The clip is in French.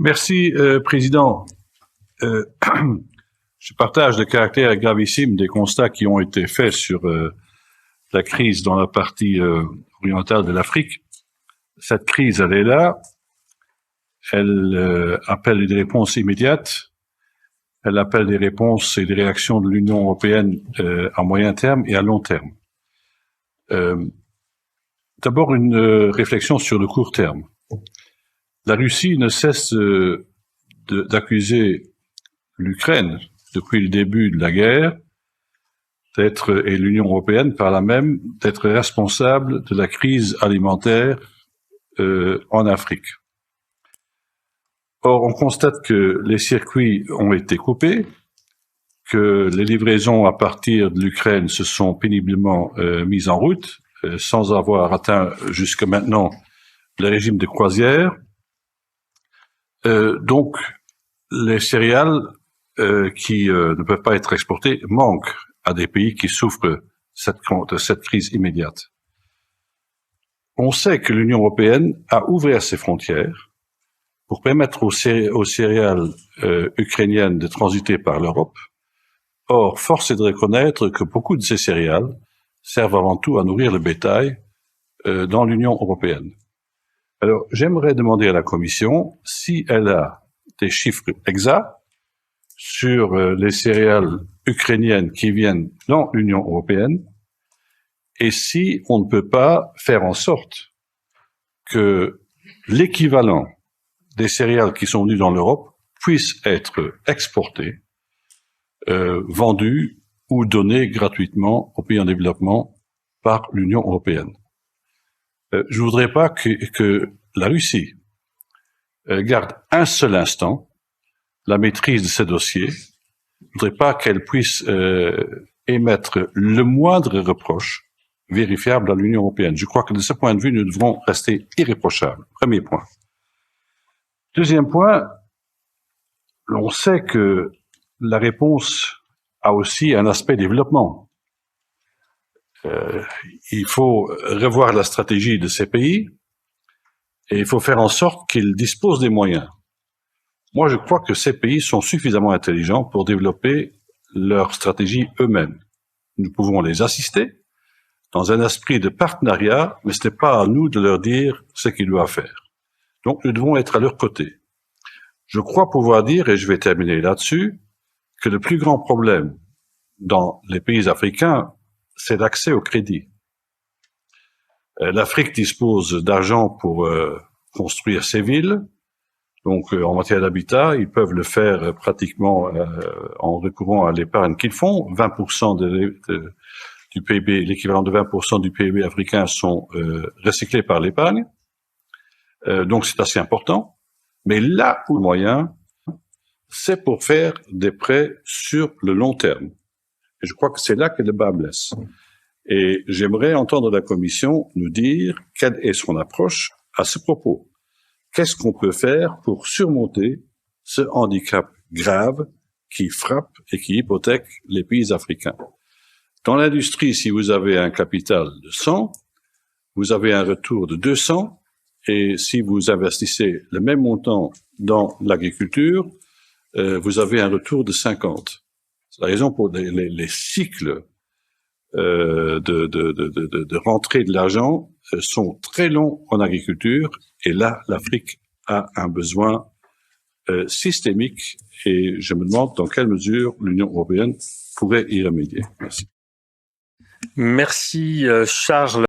Merci, Président. Je partage le caractère gravissime des constats qui ont été faits sur la crise dans la partie orientale de l'Afrique. Cette crise, elle est là. Elle appelle des réponses immédiates. Elle appelle des réponses et des réactions de l'Union européenne à moyen terme et à long terme. D'abord, une réflexion sur le court terme. La Russie ne cesse d'accuser l'Ukraine depuis le début de la guerre et l'Union européenne par là même d'être responsable de la crise alimentaire en Afrique. Or, on constate que les circuits ont été coupés, que les livraisons à partir de l'Ukraine se sont péniblement mises en route, sans avoir atteint jusqu'à maintenant le régime de croisière. Donc, les céréales qui ne peuvent pas être exportées manquent à des pays qui souffrent de cette crise immédiate. On sait que l'Union européenne a ouvert ses frontières pour permettre aux céréales ukrainiennes de transiter par l'Europe. Or, force est de reconnaître que beaucoup de ces céréales servent avant tout à nourrir le bétail dans l'Union européenne. Alors, j'aimerais demander à la Commission si elle a des chiffres exacts sur les céréales ukrainiennes qui viennent dans l'Union européenne et si on ne peut pas faire en sorte que l'équivalent des céréales qui sont venues dans l'Europe puissent être exportées, vendues ou données gratuitement aux pays en développement par l'Union européenne. Je voudrais pas que la Russie garde un seul instant la maîtrise de ces dossiers. Je voudrais pas qu'elle puisse émettre le moindre reproche vérifiable à l'Union européenne. Je crois que de ce point de vue, nous devrons rester irréprochables. Premier point. Deuxième point, on sait que la réponse a aussi un aspect développement. Il faut revoir la stratégie de ces pays et il faut faire en sorte qu'ils disposent des moyens. Moi, je crois que ces pays sont suffisamment intelligents pour développer leur stratégie eux-mêmes. Nous pouvons les assister dans un esprit de partenariat, mais ce n'est pas à nous de leur dire ce qu'ils doivent faire. Donc, nous devons être à leur côté. Je crois pouvoir dire, et je vais terminer là-dessus, que le plus grand problème dans les pays africains, c'est l'accès au crédit. L'Afrique dispose d'argent pour construire ses villes. Donc, en matière d'habitat, ils peuvent le faire pratiquement en recourant à l'épargne qu'ils font. 20% du PIB, l'équivalent de 20% du PIB africain sont recyclés par l'épargne. Donc, c'est assez important. Mais là où le moyen, c'est pour faire des prêts sur le long terme. Et je crois que c'est là que le bas blesse. Et j'aimerais entendre la Commission nous dire quelle est son approche à ce propos. Qu'est-ce qu'on peut faire pour surmonter ce handicap grave qui frappe et qui hypothèque les pays africains? Dans l'industrie, si vous avez un capital de 100, vous avez un retour de 200, et si vous investissez le même montant dans l'agriculture, vous avez un retour de 50. C'est la raison pour les cycles de rentrée de l'argent sont très longs en agriculture, et là, l'Afrique a un besoin systémique, et je me demande dans quelle mesure l'Union européenne pourrait y remédier. Merci. Merci, Charles.